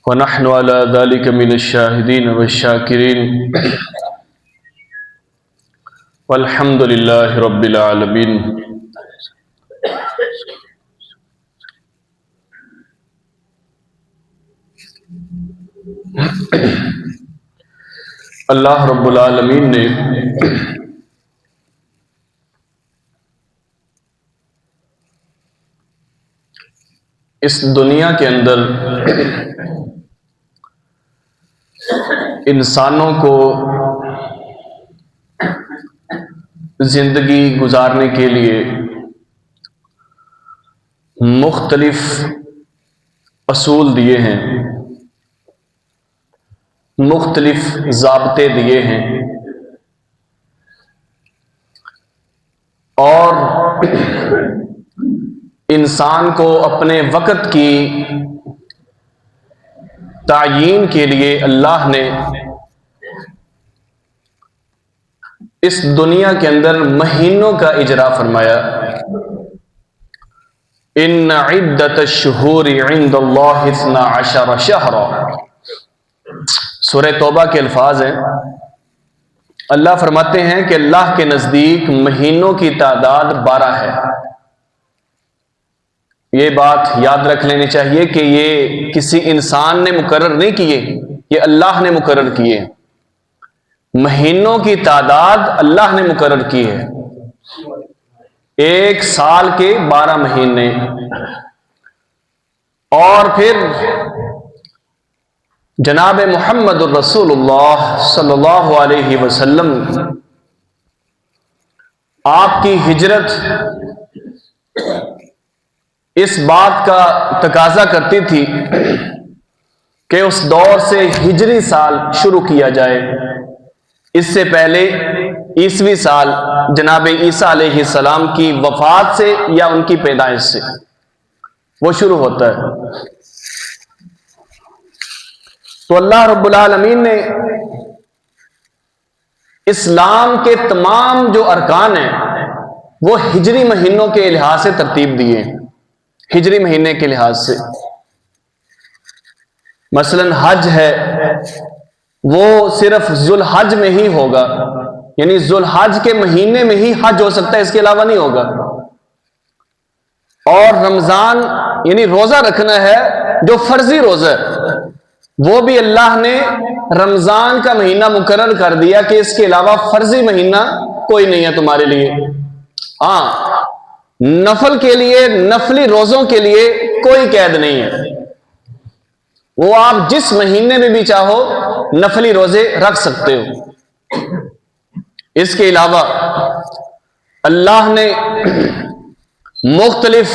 ونحن على ذلك من الشاهدين والشاكرين والحمد لله رب العالمين. اللہ رب العالمین نے اس دنیا کے اندر انسانوں کو زندگی گزارنے کے لیے مختلف اصول دیے ہیں، مختلف ضابطے دیے ہیں، اور انسان کو اپنے وقت کی تعیین کے لیے اللہ نے اس دنیا کے اندر مہینوں کا اجرا فرمایا. ان عدت الشہور عند اللہ 12 شہرا. سورہ توبہ کے الفاظ ہیں. اللہ فرماتے ہیں کہ اللہ کے نزدیک مہینوں کی تعداد 12 ہے. یہ بات یاد رکھ لینی چاہیے کہ یہ کسی انسان نے مقرر نہیں کیے، یہ اللہ نے مقرر کیے. مہینوں کی تعداد اللہ نے مقرر کی ہے. ایک سال کے 12 مہینے، اور پھر جناب محمد الرسول اللہ صلی اللہ علیہ وسلم آپ کی ہجرت اس بات کا تقاضا کرتی تھی کہ اس دور سے ہجری سال شروع کیا جائے. اس سے پہلے عیسوی سال جناب عیسیٰ علیہ السلام کی وفات سے یا ان کی پیدائش سے وہ شروع ہوتا ہے. تو اللہ رب العالمین نے اسلام کے تمام جو ارکان ہیں وہ ہجری مہینوں کے لحاظ سے ترتیب دیے ہیں. ہجری مہینے کے لحاظ سے مثلا حج ہے وہ صرف ذوالحج میں ہی ہوگا، یعنی ذوالحج کے مہینے میں ہی حج ہو سکتا ہے، اس کے علاوہ نہیں ہوگا. اور رمضان یعنی روزہ رکھنا ہے جو فرضی روزہ ہے، وہ بھی اللہ نے رمضان کا مہینہ مقرر کر دیا کہ اس کے علاوہ فرضی مہینہ کوئی نہیں ہے تمہارے لیے. ہاں، نفل کے لیے، نفلی روزوں کے لیے کوئی قید نہیں ہے، وہ آپ جس مہینے میں بھی چاہو نفلی روزے رکھ سکتے ہو. اس کے علاوہ اللہ نے مختلف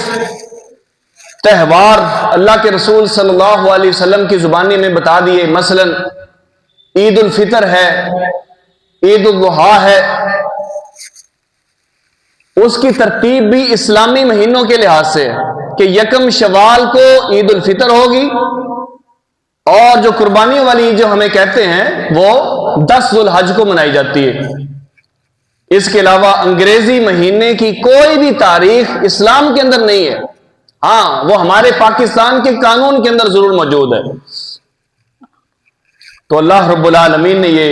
تہوار اللہ کے رسول صلی اللہ علیہ وسلم کی زبانی میں بتا دیے. مثلا عید الفطر ہے، عید الاضحیٰ ہے، اس کی ترتیب بھی اسلامی مہینوں کے لحاظ سے ہے کہ 1 شوال کو عید الفطر ہوگی، اور جو قربانی والی عید جو ہمیں کہتے ہیں وہ 10 ذوالحج کو منائی جاتی ہے. اس کے علاوہ انگریزی مہینے کی کوئی بھی تاریخ اسلام کے اندر نہیں ہے. ہاں، وہ ہمارے پاکستان کے قانون کے اندر ضرور موجود ہے. تو اللہ رب العالمین نے یہ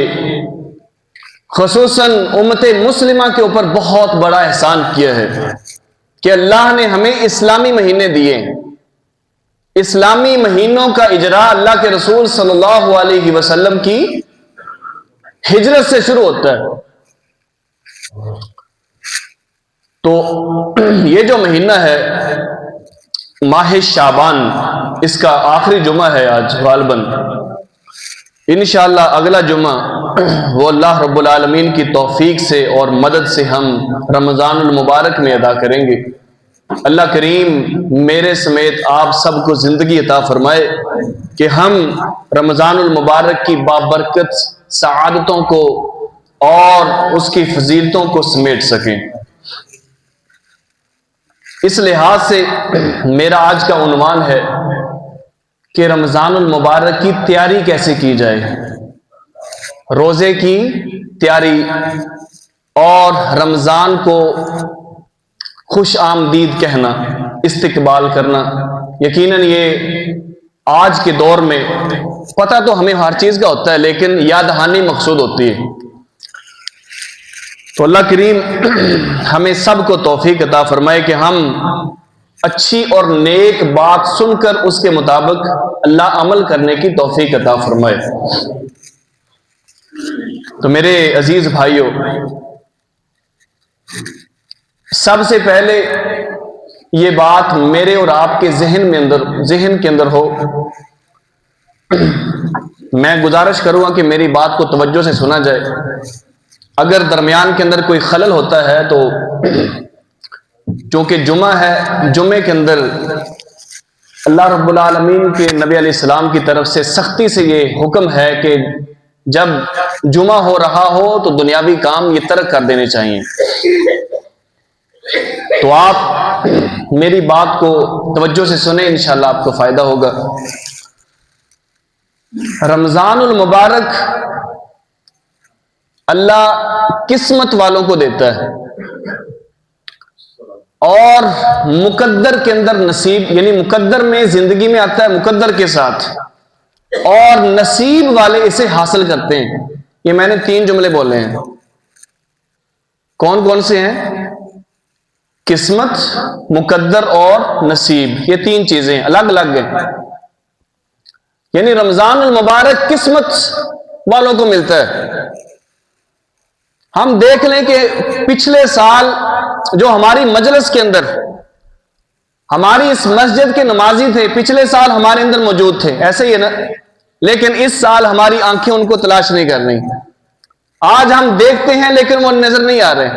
خصوصاً امت مسلمہ کے اوپر بہت بڑا احسان کیا ہے کہ اللہ نے ہمیں اسلامی مہینے دیے. اسلامی مہینوں کا اجرا اللہ کے رسول صلی اللہ علیہ وسلم کی ہجرت سے شروع ہوتا ہے. تو یہ جو مہینہ ہے ماہ شعبان، اس کا آخری جمعہ ہے آج غالباً. انشاءاللہ اگلا جمعہ وہ اللہ رب العالمین کی توفیق سے اور مدد سے ہم رمضان المبارک میں ادا کریں گے. اللہ کریم میرے سمیت آپ سب کو زندگی عطا فرمائے کہ ہم رمضان المبارک کی بابرکت سعادتوں کو اور اس کی فضیلتوں کو سمیٹ سکیں. اس لحاظ سے میرا آج کا عنوان ہے کہ رمضان المبارک کی تیاری کیسے کی جائے. روزے کی تیاری اور رمضان کو خوش آمدید کہنا، استقبال کرنا، یقیناً یہ آج کے دور میں پتہ تو ہمیں ہر چیز کا ہوتا ہے لیکن یاد دہانی مقصود ہوتی ہے. تو اللہ کریم ہمیں سب کو توفیق عطا فرمائے کہ ہم اچھی اور نیک بات سن کر اس کے مطابق اللہ عمل کرنے کی توفیق عطا فرمائے. تو میرے عزیز بھائیوں، سب سے پہلے یہ بات میرے اور آپ کے ذہن کے اندر ہو. میں گزارش کروں گا کہ میری بات کو توجہ سے سنا جائے. اگر درمیان کے اندر کوئی خلل ہوتا ہے تو چونکہ جمعہ ہے، جمعے کے اندر اللہ رب العالمین کے نبی علیہ السلام کی طرف سے سختی سے یہ حکم ہے کہ جب جمعہ ہو رہا ہو تو دنیاوی کام یہ ترک کر دینے چاہیے. تو آپ میری بات کو توجہ سے سنیں، انشاءاللہ آپ کو فائدہ ہوگا. رمضان المبارک اللہ قسمت والوں کو دیتا ہے اور مقدر کے اندر نصیب، یعنی مقدر میں زندگی میں آتا ہے مقدر کے ساتھ، اور نصیب والے اسے حاصل کرتے ہیں. یہ میں نے 3 جملے بولے ہیں. کون کون سے ہیں؟ قسمت، مقدر اور نصیب. یہ 3 چیزیں الگ الگ ہیں. یعنی رمضان المبارک قسمت والوں کو ملتا ہے. ہم دیکھ لیں کہ پچھلے سال جو ہماری مجلس کے اندر ہماری اس مسجد کے نمازی تھے، پچھلے سال ہمارے اندر موجود تھے، ایسے ہی ہے نا؟ لیکن اس سال ہماری آنکھیں ان کو تلاش نہیں کر رہی. آج ہم دیکھتے ہیں لیکن وہ نظر نہیں آ رہے.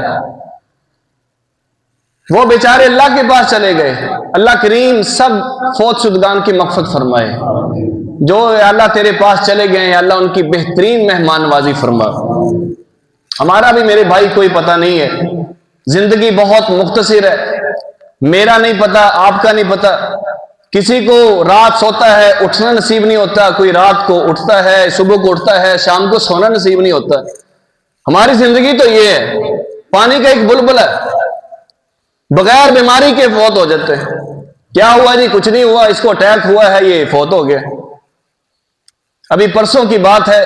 وہ بیچارے اللہ کے پاس چلے گئے. اللہ کریم سب فوت شدگان کی مغفرت فرمائے. جو اللہ تیرے پاس چلے گئے، اللہ ان کی بہترین مہمان نوازی فرما. ہمارا بھی میرے بھائی کوئی پتہ نہیں ہے. زندگی بہت مختصر ہے. میرا نہیں پتا، آپ کا نہیں پتا. کسی کو رات سوتا ہے اٹھنا نصیب نہیں ہوتا، کوئی رات کو اٹھتا ہے، صبح کو اٹھتا ہے، شام کو سونا نصیب نہیں ہوتا. ہماری زندگی تو یہ ہے، پانی کا ایک بلبل ہے، بغیر بیماری کے فوت ہو جاتے ہیں. کیا ہوا جی؟ کچھ نہیں ہوا، اس کو اٹیک ہوا ہے، یہ فوت ہو گیا. ابھی پرسوں کی بات ہے،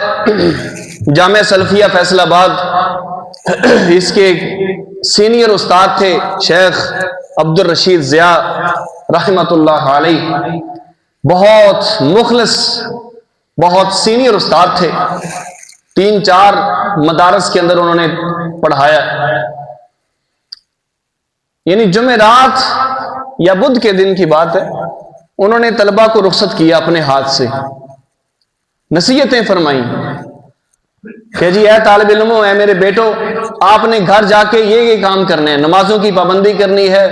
جامعہ سلفیہ فیصل آباد، اس کے سینئر استاد تھے شیخ عبد الرشید ضیاء رحمۃ اللہ علیہ. بہت مخلص، بہت سینئر استاد تھے. 3-4 مدارس کے اندر انہوں نے پڑھایا. یعنی جمعرات یا بدھ کے دن کی بات ہے، انہوں نے طلبہ کو رخصت کیا اپنے ہاتھ سے. نصیحتیں فرمائیں کہ جی اے طالب علموں، اے میرے بیٹو، آپ نے گھر جا کے یہ کام کرنے ہیں. نمازوں کی پابندی کرنی ہے،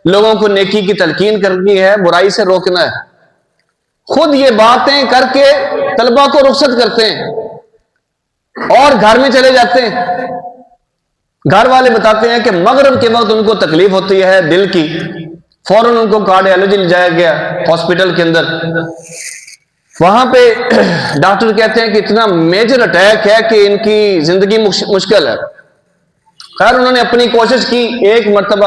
لوگوں کو نیکی کی تلقین کرنی ہے، برائی سے روکنا ہے. خود یہ باتیں کر کے طلبہ کو رخصت کرتے ہیں اور گھر میں چلے جاتے ہیں. گھر والے بتاتے ہیں کہ مغرب کے وقت ان کو تکلیف ہوتی ہے دل کی، فوراً ان کو کارڈیالوجی لے جایا گیا ہاسپٹل کے اندر. وہاں پہ ڈاکٹر کہتے ہیں کہ اتنا میجر اٹیک ہے کہ ان کی زندگی مشکل ہے. خیر انہوں نے اپنی کوشش کی، ایک مرتبہ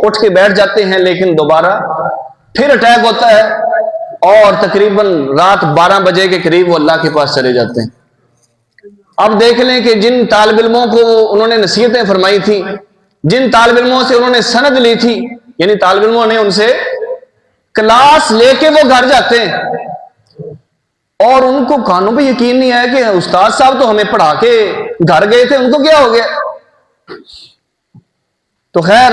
اٹھ کے بیٹھ جاتے ہیں لیکن دوبارہ پھر اٹیک ہوتا ہے اور تقریباً رات 12 بجے کے قریب وہ اللہ کے پاس چلے جاتے ہیں. اب دیکھ لیں کہ جن طالب علموں کو انہوں نے نصیحتیں فرمائی تھی، جن طالب علموں سے انہوں نے سند لی تھی، یعنی طالب علموں نے ان سے کلاس لے کے وہ گھر جاتے ہیں اور ان کو کانوں پہ یقین نہیں ہے کہ استاد صاحب تو ہمیں پڑھا کے گھر گئے تھے، ان کو کیا ہو گیا. تو خیر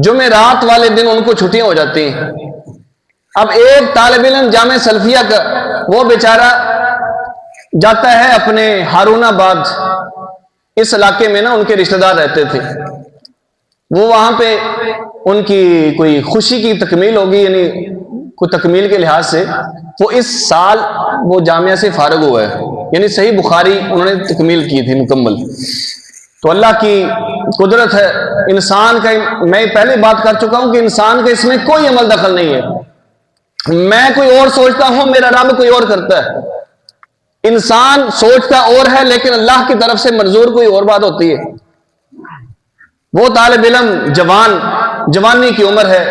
جمعرات والے دن ان کو چھٹیاں ہو جاتی ہیں. اب ایک طالب علم جامعہ سلفیہ کا، وہ بیچارہ جاتا ہے اپنے ہارون آباد، اس علاقے میں نا ان کے رشتہ دار رہتے تھے. وہ وہاں پہ ان کی کوئی خوشی کی تکمیل ہوگی، یعنی کوئی تکمیل کے لحاظ سے وہ اس سال وہ جامعہ سے فارغ ہوا ہے، یعنی صحیح بخاری انہوں نے تکمیل کی تھی مکمل. تو اللہ کی قدرت ہے. انسان کا، میں پہلے بات کر چکا ہوں کہ انسان کا اس میں کوئی عمل دخل نہیں ہے. میں کوئی اور سوچتا ہوں، میرا رب کوئی اور کرتا ہے. انسان سوچتا اور ہے لیکن اللہ کی طرف سے منظور کوئی اور بات ہوتی ہے. وہ طالب علم جوانی کی عمر ہے،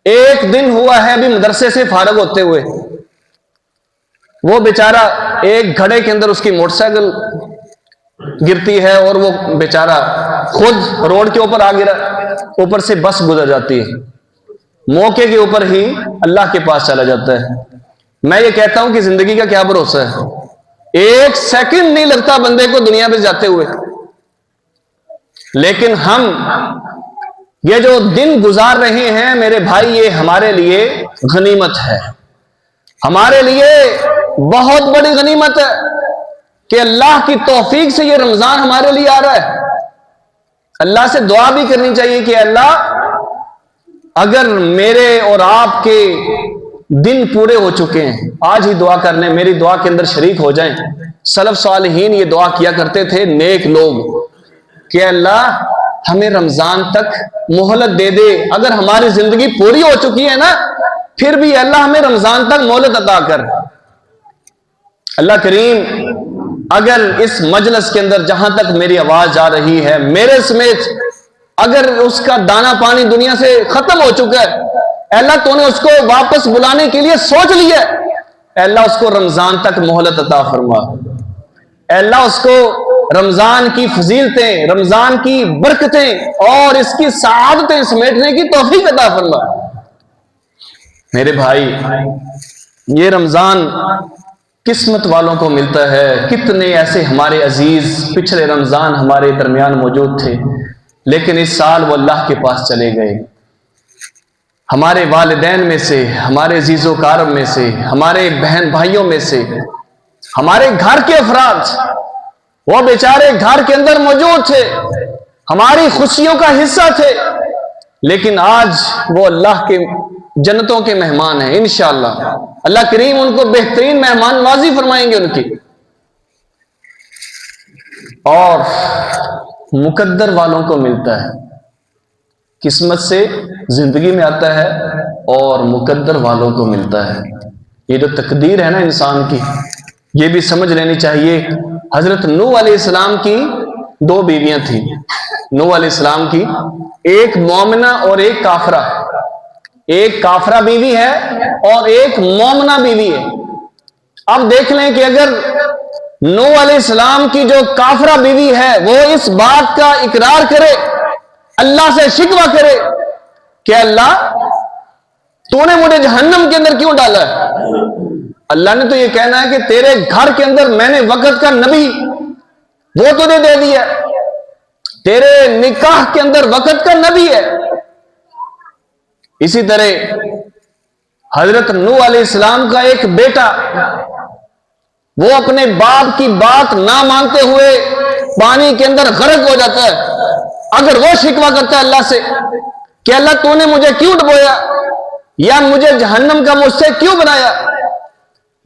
ایک دن ہوا ہے ابھی مدرسے سے فارغ ہوتے ہوئے، وہ بیچارہ ایک گھڑے کے اندر اس کی موٹر سائیکل گرتی ہے اور وہ بیچارہ خود روڈ کے اوپر آ گرا، اوپر سے بس گزر جاتی ہے، موقع کے اوپر ہی اللہ کے پاس چلا جاتا ہے۔ میں یہ کہتا ہوں کہ زندگی کا کیا بھروسہ ہے، ایک سیکنڈ نہیں لگتا بندے کو دنیا پہ جاتے ہوئے، لیکن ہم یہ جو دن گزار رہے ہیں میرے بھائی، یہ ہمارے لیے غنیمت ہے، ہمارے لیے بہت بڑی غنیمت ہے کہ اللہ کی توفیق سے یہ رمضان ہمارے لیے آ رہا ہے۔ اللہ سے دعا بھی کرنی چاہیے کہ اللہ اگر میرے اور آپ کے دن پورے ہو چکے ہیں، آج ہی دعا کر لیں، میری دعا کے اندر شریک ہو جائیں۔ سلف صالحین یہ دعا کیا کرتے تھے، نیک لوگ، کہ اللہ ہمیں رمضان تک مہلت دے دے، اگر ہماری زندگی پوری ہو چکی ہے نا پھر بھی اللہ ہمیں رمضان تک مہلت عطا کر۔ اللہ کریم اگر اس مجلس کے اندر جہاں تک میری آواز جا رہی ہے، میرے سمیت اگر اس کا دانا پانی دنیا سے ختم ہو چکا ہے، اے اللہ تو نے اس کو واپس بلانے کے لیے سوچ لیا، اے اللہ اس کو رمضان تک مہلت عطا فرما، اے اللہ اس کو رمضان کی فضیلتیں، رمضان کی برکتیں اور اس کی سعادتیں سمیٹنے کی توفیق عطا فرما۔ میرے بھائی، یہ رمضان قسمت والوں کو ملتا ہے۔ کتنے ایسے ہمارے عزیز پچھلے رمضان ہمارے درمیان موجود تھے، لیکن اس سال وہ اللہ کے پاس چلے گئے۔ ہمارے والدین میں سے، ہمارے عزیز و کارم میں سے، ہمارے بہن بھائیوں میں سے، ہمارے گھر کے افراد، وہ بیچارے گھر کے اندر موجود تھے، ہماری خوشیوں کا حصہ تھے، لیکن آج وہ اللہ کے جنتوں کے مہمان ہیں۔ انشاءاللہ اللہ کریم ان کو بہترین مہمان نوازی فرمائیں گے ان کی۔ اور مقدر والوں کو ملتا ہے، قسمت سے زندگی میں آتا ہے اور مقدر والوں کو ملتا ہے۔ یہ جو تقدیر ہے نا انسان کی، یہ بھی سمجھ لینی چاہیے۔ حضرت نوح علیہ السلام کی دو بیویاں تھیں، نوح علیہ السلام کی ایک مومنہ اور ایک کافرہ، ایک کافرہ بیوی ہے اور ایک مومنہ بیوی ہے۔ اب دیکھ لیں کہ اگر نوح علیہ السلام کی جو کافرہ بیوی ہے وہ اس بات کا اقرار کرے، اللہ سے شکوہ کرے کہ اللہ تو نے مجھے جہنم کے اندر کیوں ڈالا ہے، اللہ نے تو یہ کہنا ہے کہ تیرے گھر کے اندر میں نے وقت کا نبی وہ تجھے دے دیا، تیرے نکاح کے اندر وقت کا نبی ہے۔ اسی طرح حضرت نوح علیہ السلام کا ایک بیٹا، وہ اپنے باپ کی بات نہ مانتے ہوئے پانی کے اندر غرق ہو جاتا ہے۔ اگر وہ شکوہ کرتا ہے اللہ سے کہ اللہ تو نے مجھے کیوں ڈبویا یا مجھے جہنم کا مجھ سے کیوں بنایا،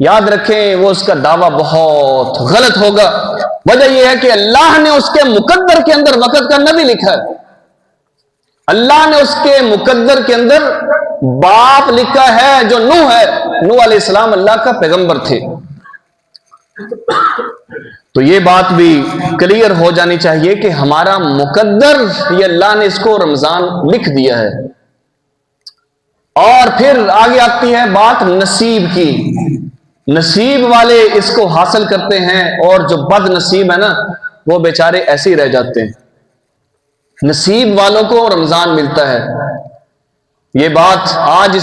یاد رکھیں وہ اس کا دعویٰ بہت غلط ہوگا۔ وجہ یہ ہے کہ اللہ نے اس کے مقدر کے اندر وقت کا نبی لکھا ہے، اللہ نے اس کے مقدر کے اندر باپ لکھا ہے جو نوح ہے۔ نوح علیہ السلام اللہ کا پیغمبر تھے۔ تو یہ بات بھی کلیئر ہو جانی چاہیے کہ ہمارا مقدر، یہ اللہ نے اس کو رمضان لکھ دیا ہے۔ اور پھر آگے آتی ہے بات نصیب کی، نصیب والے اس کو حاصل کرتے ہیں اور جو بد نصیب ہے نا وہ بیچارے ایسے ہی رہ جاتے ہیں۔ نصیب والوں کو رمضان ملتا ہے۔ یہ بات آج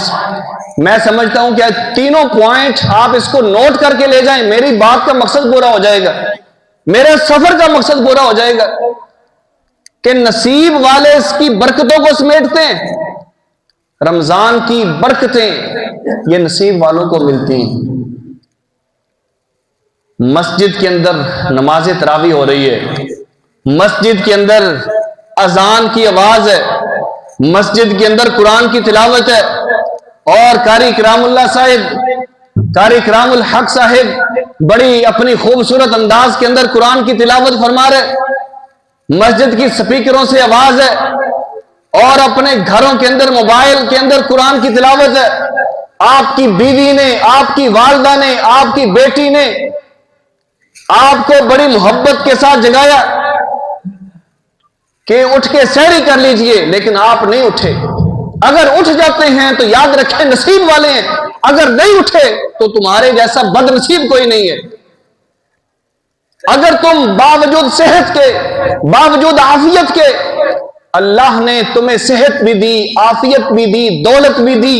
میں سمجھتا ہوں کہ تینوں پوائنٹ آپ اس کو نوٹ کر کے لے جائیں، میری بات کا مقصد پورا ہو جائے گا، میرے سفر کا مقصد پورا ہو جائے گا کہ نصیب والے اس کی برکتوں کو سمیٹتے ہیں۔ رمضان کی برکتیں یہ نصیب والوں کو ملتی ہیں۔ مسجد کے اندر نماز تراویح ہو رہی ہے، مسجد کے اندر اذان کی آواز ہے، مسجد کے اندر قرآن کی تلاوت ہے، اور قاری کرام اللہ صاحب، قاری کرام الحق صاحب بڑی اپنی خوبصورت انداز کے اندر قرآن کی تلاوت فرما رہے، مسجد کی سپیکروں سے آواز ہے، اور اپنے گھروں کے اندر موبائل کے اندر قرآن کی تلاوت ہے۔ آپ کی بیوی نے، آپ کی والدہ نے، آپ کی بیٹی نے آپ کو بڑی محبت کے ساتھ جگایا کہ اٹھ کے سحری کر لیجئے، لیکن آپ نہیں اٹھے۔ اگر اٹھ جاتے ہیں تو یاد رکھیں نصیب والے ہیں، اگر نہیں اٹھے تو تمہارے جیسا بد نصیب کوئی نہیں ہے۔ اگر تم باوجود صحت کے، باوجود عافیت کے، اللہ نے تمہیں صحت بھی دی، عافیت بھی دی، دولت بھی دی،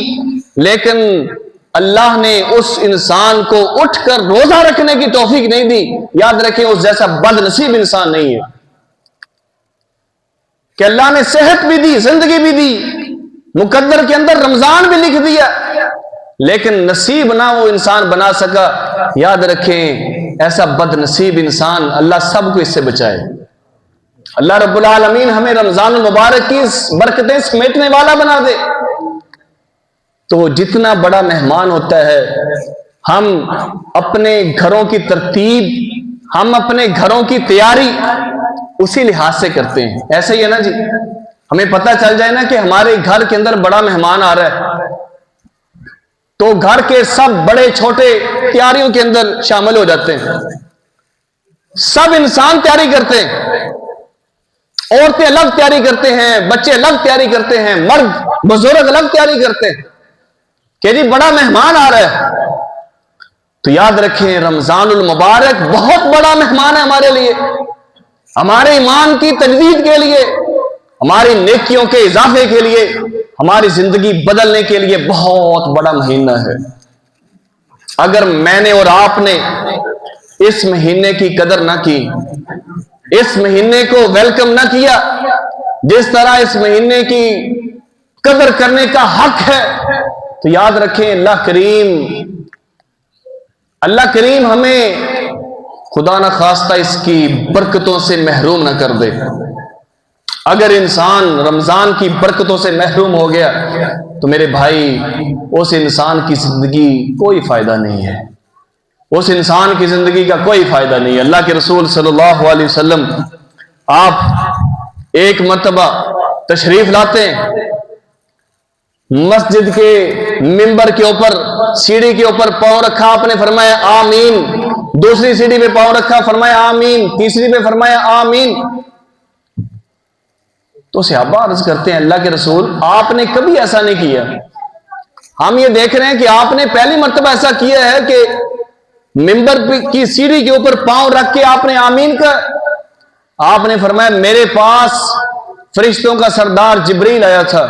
لیکن اللہ نے اس انسان کو اٹھ کر روزہ رکھنے کی توفیق نہیں دی، یاد رکھیں اس جیسا بد نصیب انسان نہیں ہے۔ کہ اللہ نے صحت بھی دی، زندگی بھی دی، مقدر کے اندر رمضان بھی لکھ دیا، لیکن نصیب نہ وہ انسان بنا سکا، یاد رکھیں ایسا بد نصیب انسان اللہ سب کو اس سے بچائے۔ اللہ رب العالمین ہمیں رمضان المبارک کی برکتیں سمیٹنے والا بنا دے۔ تو جتنا بڑا مہمان ہوتا ہے، ہم اپنے گھروں کی ترتیب، ہم اپنے گھروں کی تیاری اسی لحاظ سے کرتے ہیں۔ ایسے ہی ہے نا جی، ہمیں پتہ چل جائے نا کہ ہمارے گھر کے اندر بڑا مہمان آ رہا ہے، تو گھر کے سب بڑے چھوٹے تیاریوں کے اندر شامل ہو جاتے ہیں۔ سب انسان تیاری کرتے ہیں، عورتیں الگ تیاری کرتے ہیں، بچے الگ تیاری کرتے ہیں، مرد بزرگ الگ تیاری کرتے ہیں کہ جی بڑا مہمان آ رہا ہے۔ تو یاد رکھیں رمضان المبارک بہت بڑا مہمان ہے ہمارے لیے، ہمارے ایمان کی تجدید کے لیے، ہماری نیکیوں کے اضافے کے لیے، ہماری زندگی بدلنے کے لیے بہت بڑا مہینہ ہے۔ اگر میں نے اور آپ نے اس مہینے کی قدر نہ کی، اس مہینے کو ویلکم نہ کیا جس طرح اس مہینے کی قدر کرنے کا حق ہے، تو یاد رکھیں اللہ کریم ہمیں خدا نہ خواستہ اس کی برکتوں سے محروم نہ کر دے۔ اگر انسان رمضان کی برکتوں سے محروم ہو گیا تو میرے بھائی اس انسان کی زندگی کوئی فائدہ نہیں ہے، اس انسان کی زندگی کا کوئی فائدہ نہیں ہے۔ اللہ کے رسول صلی اللہ علیہ وسلم آپ ایک مرتبہ تشریف لاتے ہیں، مسجد کے ممبر کے اوپر سیڑھی کے اوپر پاؤں رکھا، آپ نے فرمایا آمین، دوسری سیڑھی پہ پاؤں رکھا فرمایا آمین، تیسری پہ فرمایا آمین۔ تو صحابہ عرض کرتے ہیں اللہ کے رسول آپ نے کبھی ایسا نہیں کیا، ہم یہ دیکھ رہے ہیں کہ آپ نے پہلی مرتبہ ایسا کیا ہے کہ ممبر کی سیڑھی کے اوپر پاؤں رکھ کے آپ نے آمین کا۔ آپ نے فرمایا میرے پاس فرشتوں کا سردار جبریل آیا تھا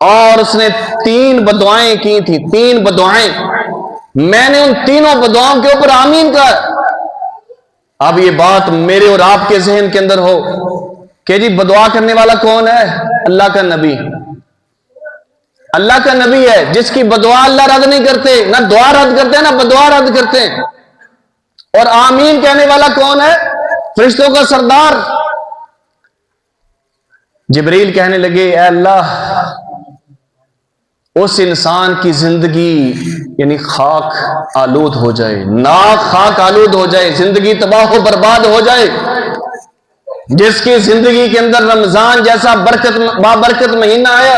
اور اس نے 3 بدعائیں کی تھی، 3 بدعائیں، میں نے ان تینوں بدعاؤں کے اوپر آمین کا۔ اب یہ بات میرے اور آپ کے ذہن کے اندر ہو کہ جی بدعا کرنے والا کون ہے؟ اللہ کا نبی، اللہ کا نبی ہے جس کی بدعا اللہ رد نہیں کرتے، نہ دعا رد کرتے ہیں نہ بدعا رد کرتے ہیں۔ اور آمین کہنے والا کون ہے؟ فرشتوں کا سردار جبریل کہنے لگے اے اللہ اس انسان کی زندگی یعنی خاک آلود ہو جائے، ناک خاک آلود ہو جائے، زندگی تباہ و برباد ہو جائے، جس کی زندگی کے اندر رمضان جیسا بابرکت مہینہ آیا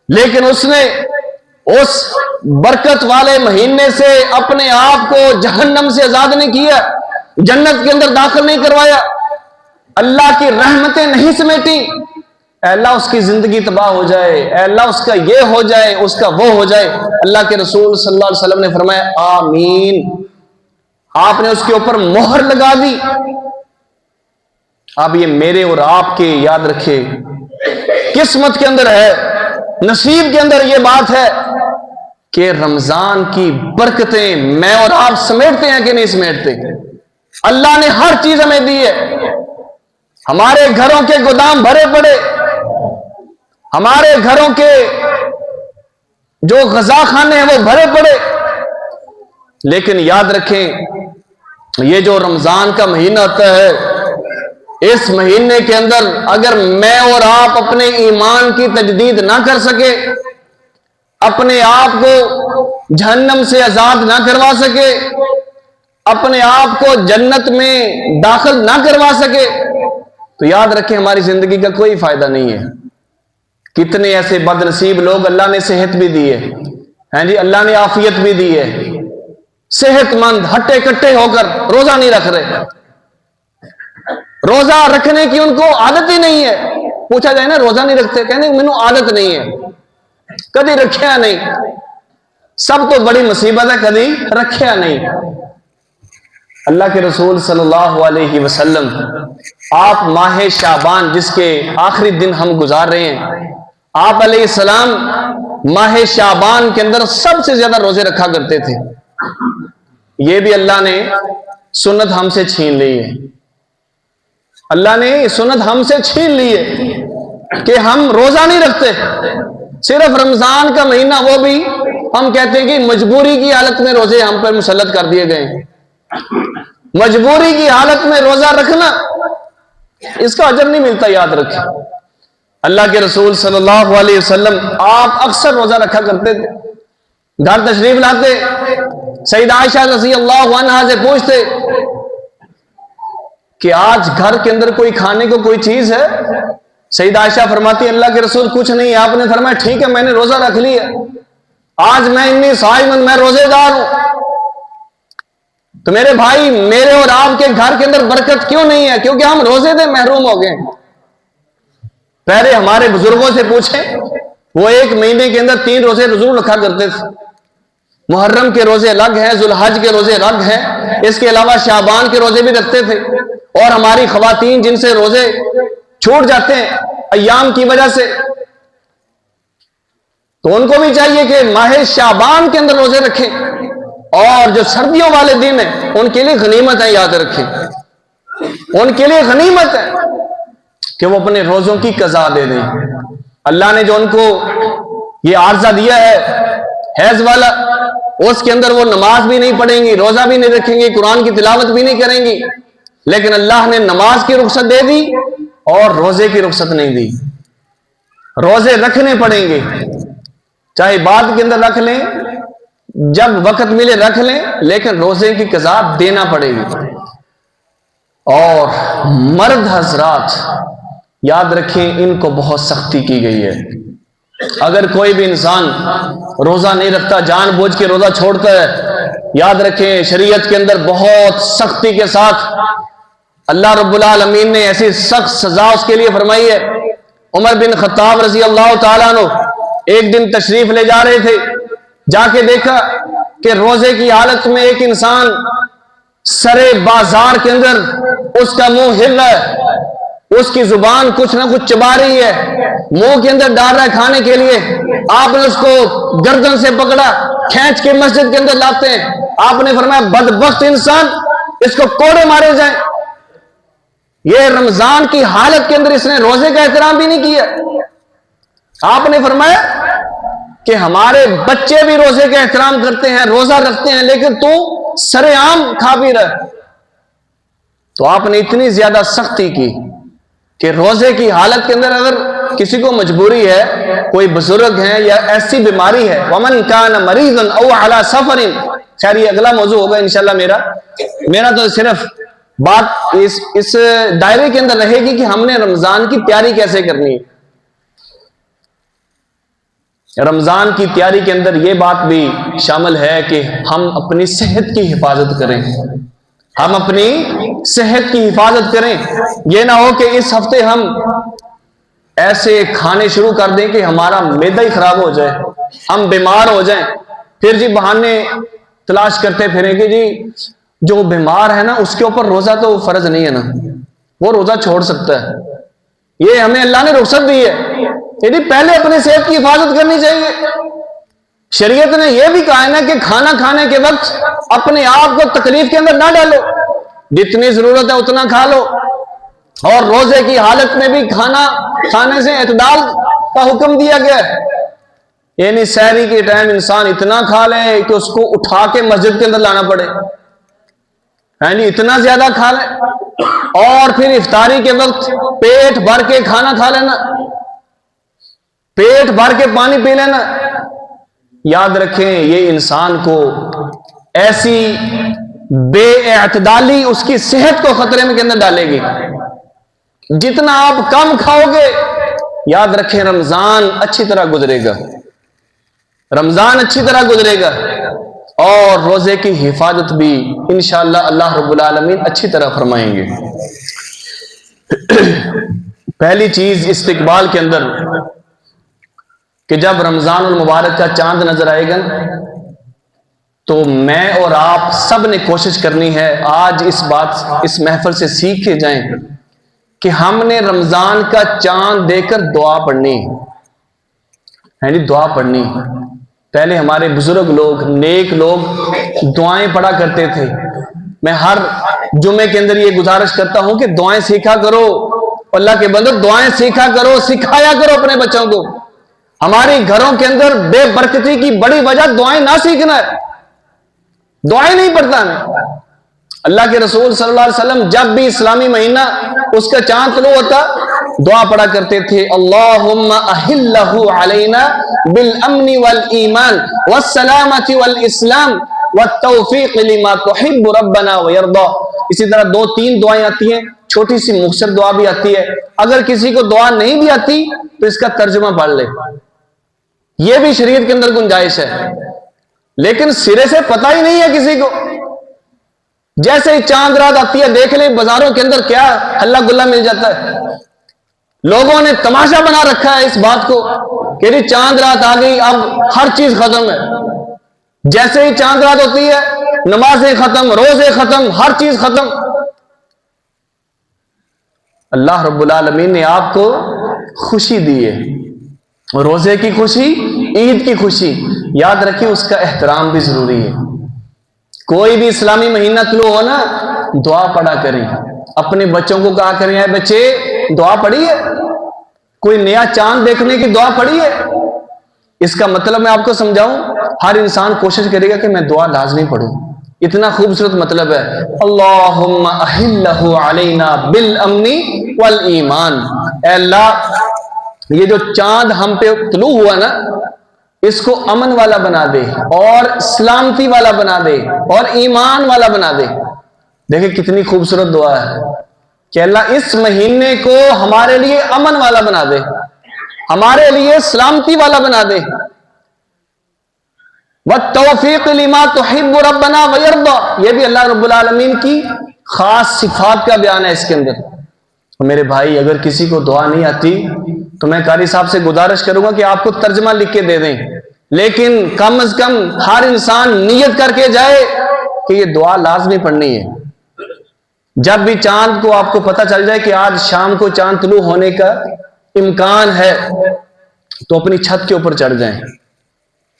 لیکن اس نے اس برکت والے مہینے سے اپنے آپ کو جہنم سے آزاد نہیں کیا، جنت کے اندر داخل نہیں کروایا، اللہ کی رحمتیں نہیں سمیٹی۔ اے اللہ اس کی زندگی تباہ ہو جائے، اے اللہ اس کا یہ ہو جائے، اس کا وہ ہو جائے۔ اللہ کے رسول صلی اللہ علیہ وسلم نے فرمایا آمین، آپ نے اس کے اوپر مہر لگا دی۔ اب یہ میرے اور آپ کے یاد رکھے قسمت کے اندر ہے، نصیب کے اندر یہ بات ہے کہ رمضان کی برکتیں میں اور آپ سمیٹتے ہیں کہ نہیں سمیٹتے؟ اللہ نے ہر چیز ہمیں دی ہے، ہمارے گھروں کے گودام بھرے پڑے، ہمارے گھروں کے جو غذا خانے ہیں وہ بھرے پڑے، لیکن یاد رکھیں یہ جو رمضان کا مہینہ آتا ہے اس مہینے کے اندر اگر میں اور آپ اپنے ایمان کی تجدید نہ کر سکے، اپنے آپ کو جہنم سے آزاد نہ کروا سکے، اپنے آپ کو جنت میں داخل نہ کروا سکے، تو یاد رکھیں ہماری زندگی کا کوئی فائدہ نہیں ہے۔ کتنے ایسے بد نصیب لوگ اللہ نے صحت بھی دی ہے جی، اللہ نے عافیت بھی دی ہے، صحت مند ہٹے کٹے ہو کر روزہ نہیں رکھ رہے، روزہ رکھنے کی ان کو عادت ہی نہیں ہے۔ پوچھا جائے نا روزہ نہیں رکھتے، کہنے مینوں عادت نہیں ہے، کبھی رکھیا نہیں۔ سب تو بڑی مصیبت ہے کبھی رکھیا نہیں۔ اللہ کے رسول صلی اللہ علیہ وسلم آپ ماہ شعبان جس کے آخری دن ہم گزار رہے ہیں، آپ علیہ السلام ماہ شعبان کے اندر سب سے زیادہ روزے رکھا کرتے تھے۔ یہ بھی اللہ نے سنت ہم سے چھین لی ہے، اللہ نے یہ سنت ہم سے چھین لی ہے کہ ہم روزہ نہیں رکھتے۔ صرف رمضان کا مہینہ، وہ بھی ہم کہتے ہیں کہ مجبوری کی حالت میں روزے ہم پر مسلط کر دیے گئے ہیں۔ مجبوری کی حالت میں روزہ رکھنا، اس کا اجر نہیں ملتا، یاد رکھیں۔ اللہ کے رسول صلی اللہ علیہ وسلم آپ اکثر روزہ رکھا کرتے تھے، گھر تشریف لاتے، سیدہ عائشہ رضی اللہ عنہا سے پوچھتے کہ آج گھر کے اندر کوئی کھانے کو کوئی چیز ہے؟ سیدہ عائشہ فرماتی اللہ کے رسول کچھ نہیں۔ آپ نے فرمایا ٹھیک ہے، میں نے روزہ رکھ لیا، آج میں انی صائمن، میں روزے دار ہوں۔ تو میرے بھائی، میرے اور آپ کے گھر کے اندر برکت کیوں نہیں ہے؟ کیونکہ ہم روزے سے محروم ہو گئے۔ پہلے ہمارے بزرگوں سے پوچھیں، وہ ایک مہینے کے اندر 3 روزے ضرور رکھا کرتے تھے۔ محرم کے روزے الگ ہیں، ذوالحج کے روزے الگ ہیں، اس کے علاوہ شعبان کے روزے بھی رکھتے تھے۔ اور ہماری خواتین جن سے روزے چھوٹ جاتے ہیں ایام کی وجہ سے، تو ان کو بھی چاہیے کہ ماہ شعبان کے اندر روزے رکھیں، اور جو سردیوں والے دن ہیں ان کے لیے غنیمت ہے، یاد رکھیں، ان کے لیے غنیمت ہے کہ وہ اپنے روزوں کی قضا دے دیں۔ اللہ نے جو ان کو یہ عارضہ دیا ہے حیض والا، اس کے اندر وہ نماز بھی نہیں پڑھیں گی، روزہ بھی نہیں رکھیں گی، قرآن کی تلاوت بھی نہیں کریں گی، لیکن اللہ نے نماز کی رخصت دے دی اور روزے کی رخصت نہیں دی۔ روزے رکھنے پڑیں گے، چاہے بعد کے اندر رکھ لیں، جب وقت ملے رکھ لیں، لیکن روزے کی قضا دینا پڑے گی۔ اور مرد حضرات یاد رکھیں، ان کو بہت سختی کی گئی ہے۔ اگر کوئی بھی انسان روزہ نہیں رکھتا، جان بوجھ کے روزہ چھوڑتا ہے، یاد رکھیں شریعت کے اندر بہت سختی کے ساتھ اللہ رب العالمین نے ایسی سخت سزا اس کے لیے فرمائی ہے۔ عمر بن خطاب رضی اللہ تعالیٰ عنہ ایک دن تشریف لے جا رہے تھے، جا کے دیکھا کہ روزے کی حالت میں ایک انسان سرے بازار کے اندر اس کا منہ ہل رہا ہے، اس کی زبان کچھ نہ کچھ چبا رہی ہے، منہ کے اندر ڈال رہا ہے کھانے کے لیے۔ آپ نے اس کو گردن سے پکڑا، کھینچ کے مسجد کے اندر لاتے ہیں۔ آپ نے فرمایا بدبخت انسان، اس کو کوڑے مارے جائیں۔ یہ رمضان کی حالت کے اندر اس نے روزے کا احترام بھی نہیں کیا۔ آپ نے فرمایا کہ ہمارے بچے بھی روزے کا احترام کرتے ہیں، روزہ رکھتے ہیں، لیکن تو سرے عام کھا بھی رہا۔ تو آپ نے اتنی زیادہ سختی کی کہ روزے کی حالت کے اندر اگر کسی کو مجبوری ہے، کوئی بزرگ ہے یا ایسی بیماری ہے، ومن کان مریضا او علی سفر، خیر یہ اگلا موضوع ہوگا انشاءاللہ۔ میرا تو صرف بات اس دائرے کے اندر رہے گی کہ ہم نے رمضان کی تیاری کیسے کرنی ہے۔ رمضان کی تیاری کے اندر یہ بات بھی شامل ہے کہ ہم اپنی صحت کی حفاظت کریں، ہم اپنی صحت کی حفاظت کریں۔ یہ نہ ہو کہ اس ہفتے ہم ایسے کھانے شروع کر دیں کہ ہمارا معدہ ہی خراب ہو جائے، ہم بیمار ہو جائیں، پھر جی بہانے تلاش کرتے پھریں کہ جی جو بیمار ہے نا اس کے اوپر روزہ تو فرض نہیں ہے نا، وہ روزہ چھوڑ سکتا ہے۔ یہ ہمیں اللہ نے رخصت دی ہے، یعنی پہلے اپنی صحت کی حفاظت کرنی چاہیے۔ شریعت نے یہ بھی کہا ہے نا کہ کھانا کھانے کے وقت اپنے آپ کو تکلیف کے اندر نہ ڈالو، جتنی ضرورت ہے اتنا کھا لو، اور روزے کی حالت میں بھی کھانا کھانے سے اعتدال کا حکم دیا گیا ہے، یعنی سحری کے ٹائم انسان اتنا کھا لے کہ اس کو اٹھا کے مسجد کے اندر لانا پڑے، یعنی اتنا زیادہ کھا لے، اور پھر افطاری کے وقت پیٹ بھر کے کھانا کھا لینا، پیٹ بھر کے پانی پی لینا۔ یاد رکھیں یہ انسان کو ایسی بے اعتدالی اس کی صحت کو خطرے میں کے اندر ڈالے گی۔ جتنا آپ کم کھاؤ گے، یاد رکھیں رمضان اچھی طرح گزرے گا، رمضان اچھی طرح گزرے گا، اور روزے کی حفاظت بھی انشاءاللہ اللہ رب العالمین اچھی طرح فرمائیں گے۔ پہلی چیز استقبال کے اندر کہ جب رمضان المبارک کا چاند نظر آئے گا تو میں اور آپ سب نے کوشش کرنی ہے آج اس محفل سے سیکھ کے جائیں کہ ہم نے رمضان کا چاند دیکھ کر دعا پڑھنی ہے جی، دعا پڑھنی۔ پہلے ہمارے بزرگ لوگ، نیک لوگ دعائیں پڑھا کرتے تھے۔ میں ہر جمعے کے اندر یہ گزارش کرتا ہوں کہ دعائیں سیکھا کرو، اللہ کے بندو دعائیں سیکھا کرو، سکھایا کرو اپنے بچوں کو۔ ہماری گھروں کے اندر بے برکتی کی بڑی وجہ دعائیں نہ سیکھنا ہے، دعائیں نہیں پڑھتا میں۔ اللہ کے رسول صلی اللہ علیہ وسلم جب بھی اسلامی مہینہ اس کا چاند طلوع ہوتا دعا پڑھا کرتے تھے، اللہم احلہ علینا بالامن والایمان والسلامت والاسلام والتوفیق لما تحب ربنا ویرضا۔ اسی طرح 2-3 دعائیں آتی ہیں، چھوٹی سی مختصر دعا بھی آتی ہے۔ اگر کسی کو دعا نہیں بھی آتی تو اس کا ترجمہ پڑھ لے، یہ بھی شریعت کے اندر گنجائش ہے۔ لیکن سرے سے پتہ ہی نہیں ہے کسی کو، جیسے ہی چاند رات آتی ہے دیکھ لیں بازاروں کے اندر کیا ہلا گلا مل جاتا ہے۔ لوگوں نے تماشا بنا رکھا ہے اس بات کو کہ جی چاند رات آ گئی، اب ہر چیز ختم ہے۔ جیسے ہی چاند رات ہوتی ہے نمازیں ختم، روزے ختم، ہر چیز ختم۔ اللہ رب العالمین نے آپ کو خوشی دی ہے، روزے کی خوشی، عید کی خوشی، یاد رکھیں اس کا احترام بھی ضروری ہے۔ کوئی بھی اسلامی مہینہ طلوع ہو نا، دعا پڑھا کریں، اپنے بچوں کو کہا کریں اے بچے دعا پڑھی ہے، کوئی نیا چاند دیکھنے کی دعا پڑھی ہے۔ اس کا مطلب میں آپ کو سمجھاؤں، ہر انسان کوشش کرے گا کہ میں دعا لازمی پڑھوں۔ اتنا خوبصورت مطلب ہے، اللہم احلہ علینا بالامن والایمان۔ اے اللہ یہ جو چاند ہم پہ طلوع ہوا نا، اس کو امن والا بنا دے اور سلامتی والا بنا دے اور ایمان والا بنا دے۔ دیکھیں کتنی خوبصورت دعا ہے کہ اللہ اس مہینے کو ہمارے لیے امن والا بنا دے، ہمارے لیے سلامتی والا بنا دے۔ وَالتَّوْفِيقِ لِمَا تُحِبُّ رَبَّنَا وَيَرْضَى، یہ بھی اللہ رب العالمین کی خاص صفات کا بیان ہے اس کے اندر۔ میرے بھائی اگر کسی کو دعا نہیں آتی تو میں قاری صاحب سے گزارش کروں گا کہ آپ کو ترجمہ لکھ کے دے دیں، لیکن کم از کم ہر انسان نیت کر کے جائے کہ یہ دعا لازمی پڑھنی ہے۔ جب بھی چاند کو آپ کو پتہ چل جائے کہ آج شام کو چاند طلوع ہونے کا امکان ہے تو اپنی چھت کے اوپر چڑھ جائیں،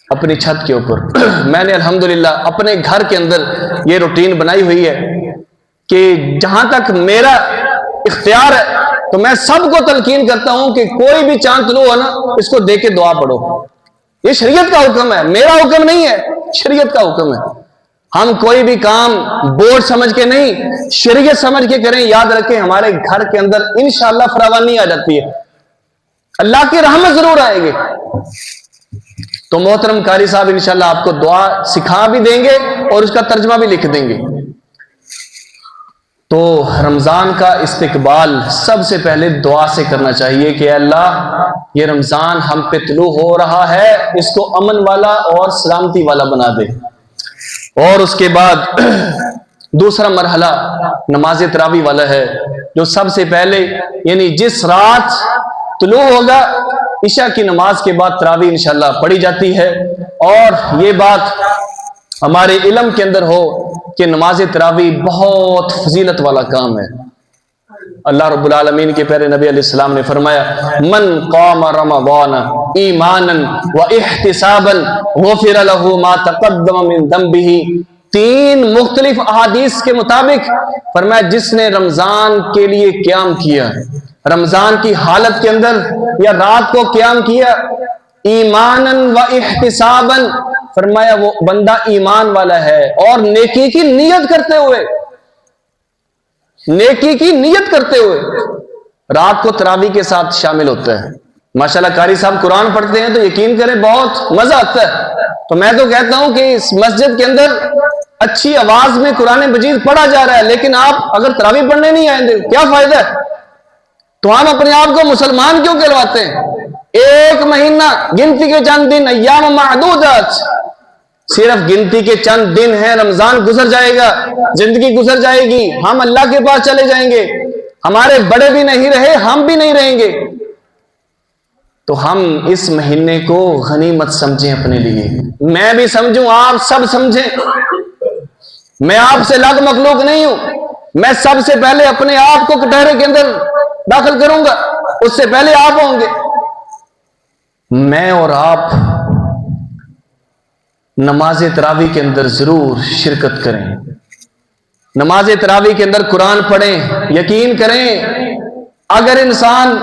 اپنی چھت کے اوپر۔ میں نے الحمدللہ اپنے گھر کے اندر یہ روٹین بنائی ہوئی ہے کہ جہاں تک میرا اختیار ہے تو میں سب کو تلقین کرتا ہوں کہ کوئی بھی چاند طلوع ہو نا اس کو دیکھ کے دعا پڑھو۔ یہ شریعت کا حکم ہے، میرا حکم نہیں ہے، شریعت کا حکم ہے۔ ہم کوئی بھی کام بورڈ سمجھ کے نہیں، شریعت سمجھ کے کریں۔ یاد رکھیں ہمارے گھر کے اندر انشاءاللہ فراوانی آ جاتی ہے، اللہ کی رحمت ضرور آئے گی۔ تو محترم قاری صاحب انشاءاللہ آپ کو دعا سکھا بھی دیں گے اور اس کا ترجمہ بھی لکھ دیں گے۔ تو رمضان کا استقبال سب سے پہلے دعا سے کرنا چاہیے کہ اللہ یہ رمضان ہم پہ طلوع ہو رہا ہے، اس کو امن والا اور سلامتی والا بنا دے۔ اور اس کے بعد دوسرا مرحلہ نماز تراویح والا ہے، جو سب سے پہلے یعنی جس رات طلوع ہوگا عشاء کی نماز کے بعد تراویح انشاءاللہ پڑھی جاتی ہے۔ اور یہ بات ہمارے علم کے اندر ہو کہ نماز تراویح بہت فضیلت والا کام ہے۔ اللہ رب العالمین کے پیارے نبی علیہ السلام نے فرمایا من قام رمضان ایمانا واحتسابا غفر له ما تقدم من ذنبه۔ 3 مختلف احادیث کے مطابق فرمایا جس نے رمضان کے لیے قیام کیا، رمضان کی حالت کے اندر یا رات کو قیام کیا، ایمانا واحتسابا، فرمایا وہ بندہ ایمان والا ہے اور نیکی کی نیت کرتے ہوئے، نیکی کی نیت کرتے ہوئے رات کو تراویح کے ساتھ شامل ہوتا ہے۔ ماشاءاللہ قاری صاحب قرآن پڑھتے ہیں تو یقین کریں بہت مزہ آتا ہے۔ تو میں تو کہتا ہوں کہ اس مسجد کے اندر اچھی آواز میں قرآن مجید پڑھا جا رہا ہے، لیکن آپ اگر تراویح پڑھنے نہیں آئیں گے کیا فائدہ ہے؟ تو ہم اپنے آپ کو مسلمان کیوں کہلواتے ہیں؟ ایک مہینہ گنتی کے چند دن، ایام معدودات، صرف گنتی کے چند دن ہیں، رمضان گزر جائے گا، زندگی گزر جائے گی، ہم اللہ کے پاس چلے جائیں گے، ہمارے بڑے بھی نہیں رہے، ہم بھی نہیں رہیں گے۔ تو ہم اس مہینے کو غنیمت سمجھیں اپنے لیے، میں بھی سمجھوں، آپ سب سمجھیں۔ میں آپ سے الگ مخلوق نہیں ہوں، میں سب سے پہلے اپنے آپ کو کٹہرے کے اندر داخل کروں گا، اس سے پہلے آپ ہوں گے۔ میں اور آپ نماز تراویح کے اندر ضرور شرکت کریں، نماز تراویح کے اندر قرآن پڑھیں۔ یقین کریں اگر انسان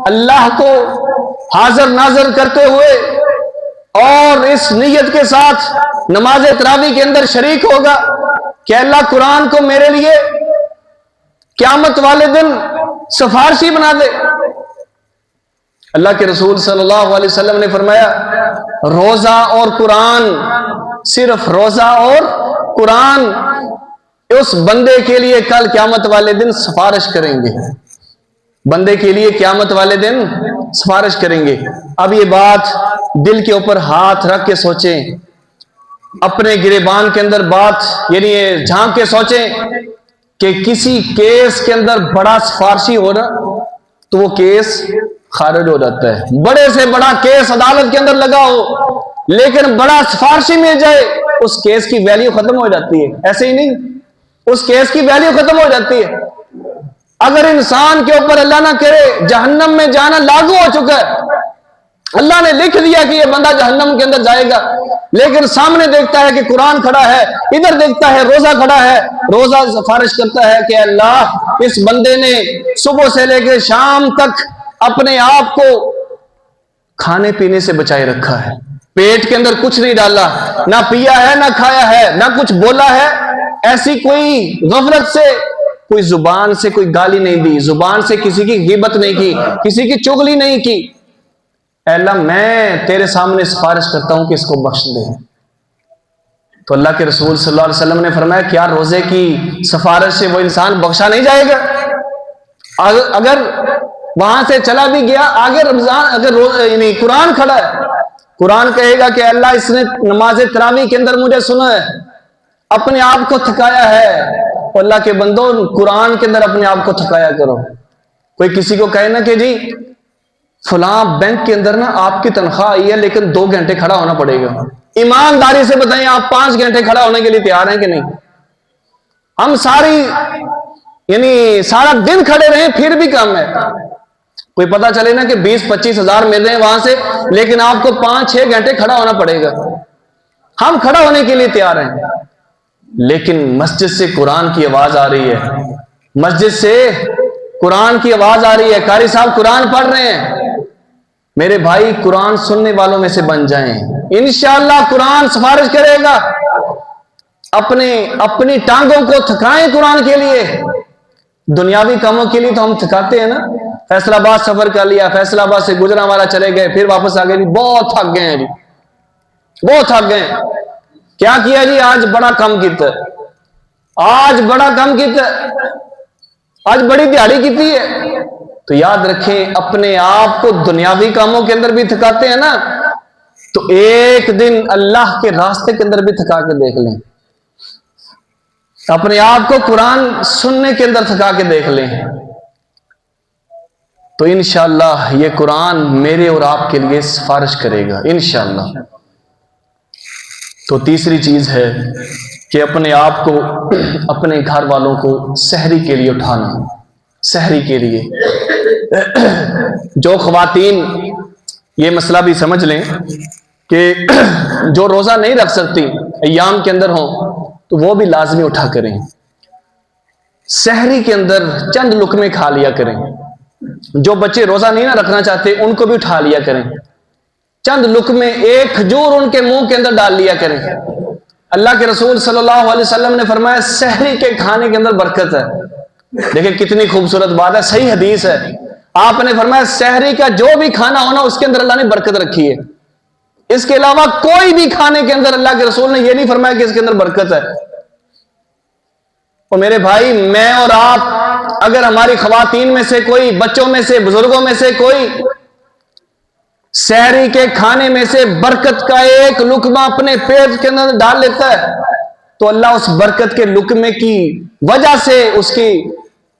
اللہ کو حاضر ناظر کرتے ہوئے اور اس نیت کے ساتھ نماز تراویح کے اندر شریک ہوگا کہ اللہ قرآن کو میرے لیے قیامت والے دن سفارشی بنا دے۔ اللہ کے رسول صلی اللہ علیہ وسلم نے فرمایا روزہ اور قرآن، صرف روزہ اور قرآن اس بندے کے لیے کل قیامت والے دن سفارش کریں گے، بندے کے لیے قیامت والے دن سفارش کریں گے۔ اب یہ بات دل کے اوپر ہاتھ رکھ کے سوچیں، اپنے گریبان کے اندر بات یعنی جھانک کے سوچیں کہ کسی کیس کے اندر بڑا سفارشی ہو رہا تو وہ کیس خارج ہو جاتا ہے۔ بڑے سے بڑا کیس عدالت کے اندر لگا ہو لیکن بڑا سفارشی مل جائے، اس کیس کی ویلیو ختم ہو جاتی ہے، ایسے ہی نہیں، اس کیس کی ویلیو ختم ہو جاتی ہے۔ اگر انسان کے اوپر اللہ نہ کرے جہنم میں جانا لاگو ہو چکا ہے، اللہ نے لکھ دیا کہ یہ بندہ جہنم کے اندر جائے گا، لیکن سامنے دیکھتا ہے کہ قرآن کھڑا ہے، ادھر دیکھتا ہے روزہ کھڑا ہے، روزہ سفارش کرتا ہے کہ اللہ اس بندے نے صبح سے لے کے شام تک اپنے آپ کو کھانے پینے سے بچائے رکھا ہے، پیٹ کے اندر کچھ نہیں ڈالا، نہ پیا ہے نہ کھایا ہے نہ کچھ بولا ہے، ایسی کوئی غفلت سے کوئی زبان سے کوئی گالی نہیں دی، زبان سے کسی کی غیبت نہیں کی، کسی کی چغلی نہیں کی۔ اے اللہ میں تیرے سامنے سفارش کرتا ہوں کہ اس کو بخش دے۔ تو اللہ کے رسول صلی اللہ علیہ وسلم نے فرمایا کیا روزے کی سفارش سے وہ انسان بخشا نہیں جائے گا؟ اگر وہاں سے چلا بھی گیا آگے رمضان اگر یعنی قرآن کھڑا ہے، قرآن کہے گا کہ اللہ اس نے نماز تراویح کے اندر مجھے سنا ہے، اپنے آپ کو تھکایا ہے۔ اللہ کے بندوں قرآن کے اندر اپنے آپ کو تھکایا کرو۔ کوئی کسی کو کہے نا کہ جی فلاں بینک کے اندر نا آپ کی تنخواہ آئی ہے لیکن 2 گھنٹے کھڑا ہونا پڑے گا، ایمانداری سے بتائیں آپ 5 گھنٹے کھڑا ہونے کے لیے تیار ہیں کہ نہیں؟ ہم سارا دن کھڑے رہیں پھر بھی کم ہے۔ کوئی پتا چلے نا کہ 20-25 ہزار مل رہے ہیں وہاں سے، لیکن آپ کو 5-6 گھنٹے کھڑا ہونا پڑے گا۔ ہم کھڑا ہونے کے لیے تیار ہیں، لیکن مسجد سے قرآن کی آواز آ رہی ہے، مسجد سے قرآن کی آواز آ رہی ہے، قاری صاحب قرآن پڑھ رہے ہیں، میرے بھائی قرآن سننے والوں میں سے بن جائیں، انشاءاللہ قرآن سفارش کرے گا۔ اپنی ٹانگوں کو تھکائیں قرآن کے لیے، دنیاوی کاموں کے لیے تو ہم تھکاتے ہیں نا، فیصل آباد سفر کر لیا، فیصل آباد سے گجرانوالہ چلے گئے، پھر واپس آ گئے، جی بہت تھک گئے ہیں، جی بہت تھک گئے ہیں۔ کیا کیا جی؟ آج بڑا کم کیتا، آج بڑا کم کیتا، آج بڑی دیہڑی کیتی ہے۔ تو یاد رکھیں اپنے آپ کو دنیاوی کاموں کے اندر بھی تھکاتے ہیں نا، تو ایک دن اللہ کے راستے کے اندر بھی تھکا کے دیکھ لیں، اپنے آپ کو قرآن سننے کے اندر تھکا کے دیکھ لیں، تو انشاءاللہ یہ قرآن میرے اور آپ کے لیے سفارش کرے گا انشاءاللہ۔ تو تیسری چیز ہے کہ اپنے آپ کو اپنے گھر والوں کو سحری کے لیے اٹھانا، سحری کے لیے۔ جو خواتین یہ مسئلہ بھی سمجھ لیں کہ جو روزہ نہیں رکھ سکتی ایام کے اندر ہوں تو وہ بھی لازمی اٹھا کریں، سحری کے اندر چند لقمے کھا لیا کریں۔ جو بچے روزہ نہیں نہ رکھنا چاہتے ان کو بھی اٹھا لیا کریں، چند لقمے ایک کھجور ان کے منہ کے اندر ڈال لیا کریں۔ اللہ کے رسول صلی اللہ علیہ وسلم نے فرمایا سحری کے کھانے کے اندر برکت ہے۔ دیکھیں کتنی خوبصورت بات ہے، صحیح حدیث ہے۔ آپ نے فرمایا سحری کا جو بھی کھانا ہونا اس کے اندر اللہ نے برکت رکھی ہے، اس کے علاوہ کوئی بھی کھانے کے اندر اللہ کے رسول نے یہ نہیں فرمایا کہ اس کے اندر برکت ہے۔ اور میرے بھائی میں اور آپ اگر ہماری خواتین میں سے کوئی، بچوں میں سے، بزرگوں میں سے کوئی سحری کے کھانے میں سے برکت کا ایک لقمہ اپنے پیٹ کے اندر ڈال لیتا ہے تو اللہ اس برکت کے لقمے کی وجہ سے اس کی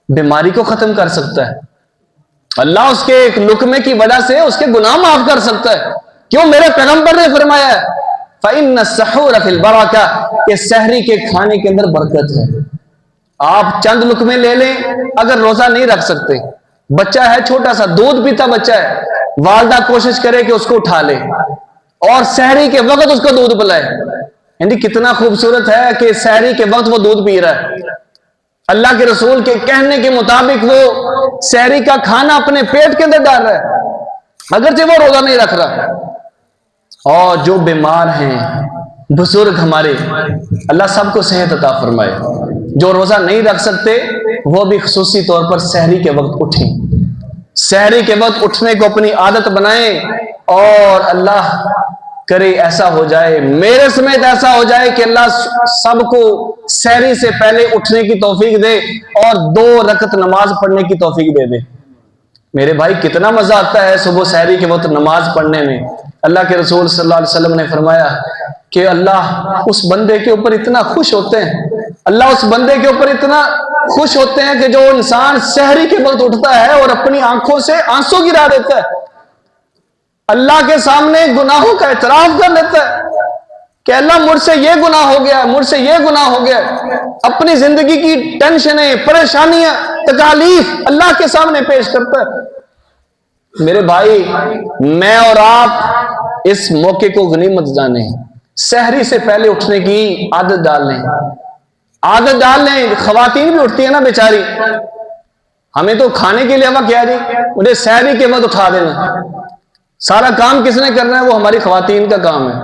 بیماری کو ختم کر سکتا ہے۔ اللہ اس کے ایک لقمے کی وجہ سے اس کے گناہ معاف کر سکتا ہے. کیوں؟ میرے پیغمبر نے فرمایا ہے فَإِنَّ السَّحُورَ فِي الْبَرَكَةِ کہ سحری کے کھانے کے اندر برکت ہے. آپ چند لقمے لے لیں. اگر روزہ نہیں رکھ سکتے، بچہ ہے چھوٹا سا دودھ پیتا بچہ ہے، والدہ کوشش کرے کہ اس کو اٹھا لے اور سحری کے وقت اس کو دودھ پلائے. یعنی کتنا خوبصورت ہے کہ سحری کے وقت وہ دودھ پی رہا ہے. اللہ کے رسول کے کہنے کے مطابق وہ سحری کا کھانا اپنے پیٹ کے اندر ڈال رہا ہے اگرچہ وہ روزہ نہیں رکھ رہا. اور جو بیمار ہیں، بزرگ ہمارے، اللہ سب کو صحت عطا فرمائے. جو روزہ نہیں رکھ سکتے وہ بھی خصوصی طور پر سحری کے وقت اٹھیں. سحری کے وقت اٹھنے کو اپنی عادت بنائیں. اور اللہ کرے ایسا ہو جائے، میرے سمیت ایسا ہو جائے کہ اللہ سب کو سحری سے پہلے اٹھنے کی توفیق دے اور 2 رکعت نماز پڑھنے کی توفیق دے دے. میرے بھائی کتنا مزہ آتا ہے صبح سحری کے وقت نماز پڑھنے میں. اللہ کے رسول صلی اللہ علیہ وسلم نے فرمایا کہ اللہ اس بندے کے اوپر اتنا خوش ہوتے ہیں، اللہ اس بندے کے اوپر اتنا خوش ہوتے ہیں کہ جو انسان سحری کے وقت اٹھتا ہے اور اپنی آنکھوں سے آنسو گرا دیتا ہے، اللہ کے سامنے گناہوں کا اعتراف کر لیتا ہے کہ اللہ مجھ سے یہ گناہ ہو گیا، مجھ سے یہ گناہ ہو گیا. اپنی زندگی کی ٹینشنیں، پریشانیاں، تکالیف اللہ کے سامنے پیش کرتا ہے. میرے بھائی میں اور آپ اس موقع کو غنیمت جانیں. سحری سے پہلے اٹھنے کی عادت ڈال لیں. عادت ڈال لیں. خواتین بھی اٹھتی ہیں نا بیچاری، ہمیں تو کھانے کے علاوہ کیا جی، انہیں سحری کے وقت اٹھا دینا. سارا کام کس نے کرنا ہے؟ وہ ہماری خواتین کا کام ہے.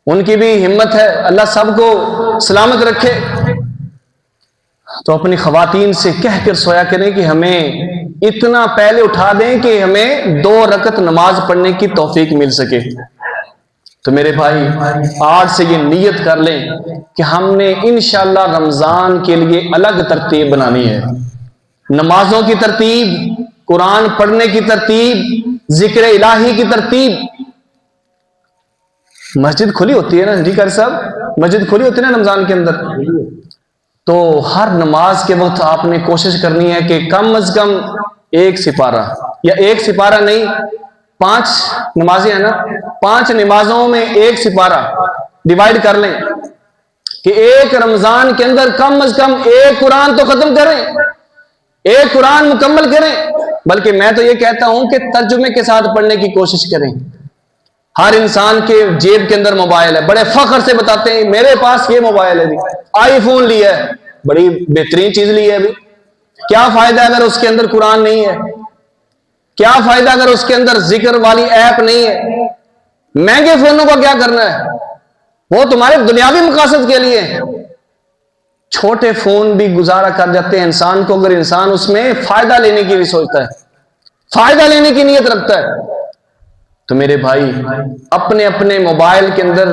ان کی بھی ہمت ہے، اللہ سب کو سلامت رکھے. تو اپنی خواتین سے کہہ کر سویا کریں کہ ہمیں اتنا پہلے اٹھا دیں کہ ہمیں 2 رکعت نماز پڑھنے کی توفیق مل سکے. تو میرے بھائی آج سے یہ نیت کر لیں کہ ہم نے انشاءاللہ رمضان کے لیے الگ ترتیب بنانی ہے. نمازوں کی ترتیب، قرآن پڑھنے کی ترتیب، ذکر الہی کی ترتیب. مسجد کھلی ہوتی ہے نا جی کر صاحب، مسجد کھلی ہوتی ہے نا رمضان کے اندر. تو ہر نماز کے وقت آپ نے کوشش کرنی ہے کہ کم از کم 1 سپارہ، یا 1 سپارہ نہیں، 5 نمازیں ہیں نا، 5 نمازوں میں 1 سپارہ ڈیوائیڈ کر لیں کہ ایک رمضان کے اندر کم از کم 1 قرآن تو ختم کریں، 1 قرآن مکمل کریں. بلکہ میں تو یہ کہتا ہوں کہ ترجمے کے ساتھ پڑھنے کی کوشش کریں. ہر انسان کے جیب کے اندر موبائل ہے، بڑے فخر سے بتاتے ہیں میرے پاس یہ موبائل ہے جی، آئی فون لیا ہے، بڑی بہترین چیز لی ہے. ابھی کیا فائدہ اگر اس کے اندر قرآن نہیں ہے؟ کیا فائدہ اگر اس کے اندر ذکر والی ایپ نہیں ہے؟ مہنگے فونوں کا کیا کرنا ہے؟ وہ تمہارے دنیاوی مقاصد کے لیے. چھوٹے فون بھی گزارا کر جاتے ہیں انسان کو اگر انسان اس میں فائدہ لینے کی بھی سوچتا ہے، فائدہ لینے کی نیت رکھتا ہے. تو میرے بھائی اپنے اپنے موبائل کے اندر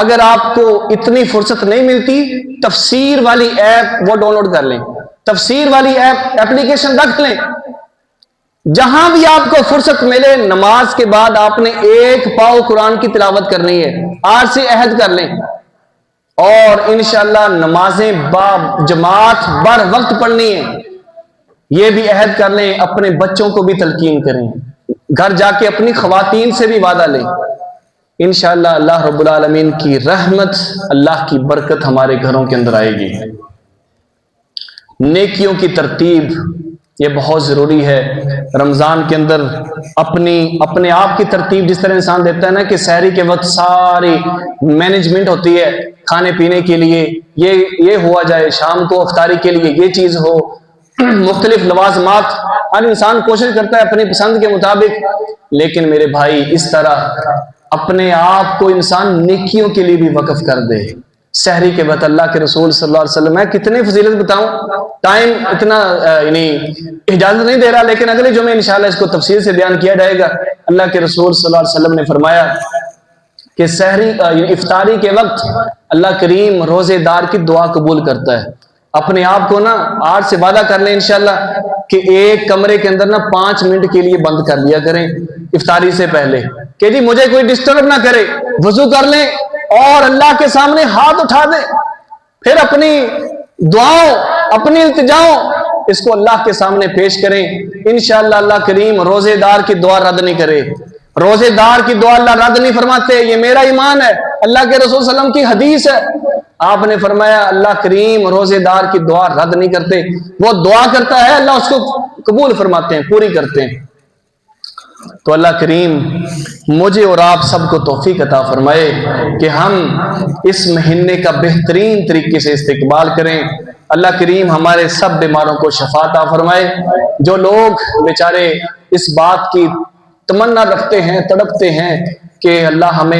اگر آپ کو اتنی فرصت نہیں ملتی، تفسیر والی ایپ وہ ڈاؤن لوڈ کر لیں، تفسیر والی ایپ اپلیکیشن رکھ لیں. جہاں بھی آپ کو فرصت ملے نماز کے بعد آپ نے 1 پاؤ قرآن کی تلاوت کرنی ہے. آج سے عہد کر لیں اور انشاءاللہ نمازیں با جماعت بر وقت پڑھنی ہے. یہ بھی عہد کر لیں، اپنے بچوں کو بھی تلقین کریں، گھر جا کے اپنی خواتین سے بھی وعدہ لیں. انشاءاللہ اللہ رب العالمین کی رحمت، اللہ کی برکت ہمارے گھروں کے اندر آئے گی. نیکیوں کی ترتیب یہ بہت ضروری ہے. رمضان کے اندر اپنے آپ کی ترتیب جس طرح انسان دیتا ہے نا کہ سحری کے وقت ساری مینجمنٹ ہوتی ہے کھانے پینے کے لیے، یہ ہوا جائے، شام کو افطاری کے لیے یہ چیز ہو، مختلف لوازمات، ہر انسان کوشش کرتا ہے اپنی پسند کے مطابق. لیکن میرے بھائی اس طرح اپنے آپ کو انسان نیکیوں کے لیے بھی وقف کر دے. سحری کے وقت اللہ کے رسول صلی اللہ علیہ وسلم، میں کتنی فضیلت بتاؤں، ٹائم اتنا یعنی اجازت نہیں دے رہا، لیکن اگلے جمعے انشاءاللہ اس کو تفصیل سے بیان کیا جائے گا. اللہ کے رسول صلی اللہ علیہ وسلم نے فرمایا کہ سحری افطاری کے وقت اللہ کریم روزے دار کی دعا قبول کرتا ہے. اپنے آپ کو نا آج سے وعدہ کر لیں انشاءاللہ کہ ایک کمرے کے اندر نا 5 منٹ کے لیے بند کر لیا کریں افطاری سے پہلے کہ جی مجھے کوئی ڈسٹرب نہ کرے. وضو کر لیں اور اللہ کے سامنے ہاتھ اٹھا دیں، پھر اپنی دعاؤں، اپنی التجاؤں اس کو اللہ کے سامنے پیش کریں، انشاءاللہ اللہ کریم روزے دار کی دعا رد نہیں کرے۔ روزے دار کی دعا اللہ رد نہیں فرماتے، یہ میرا ایمان ہے، اللہ کے رسول صلی اللہ علیہ وسلم کی حدیث ہے۔ آپ نے فرمایا اللہ کریم روزے دار کی دعا رد نہیں کرتے، وہ دعا کرتا ہے اللہ اس کو قبول فرماتے ہیں، پوری کرتے ہیں۔ تو اللہ کریم مجھے اور آپ سب کو توفیق عطا فرمائے کہ ہم اس مہینے کا بہترین طریقے سے استقبال کریں۔ اللہ کریم ہمارے سب بیماروں کو شفا عطا فرمائے۔ جو لوگ بیچارے اس بات کی تمنا رکھتے ہیں، تڑپتے ہیں کہ اللہ ہمیں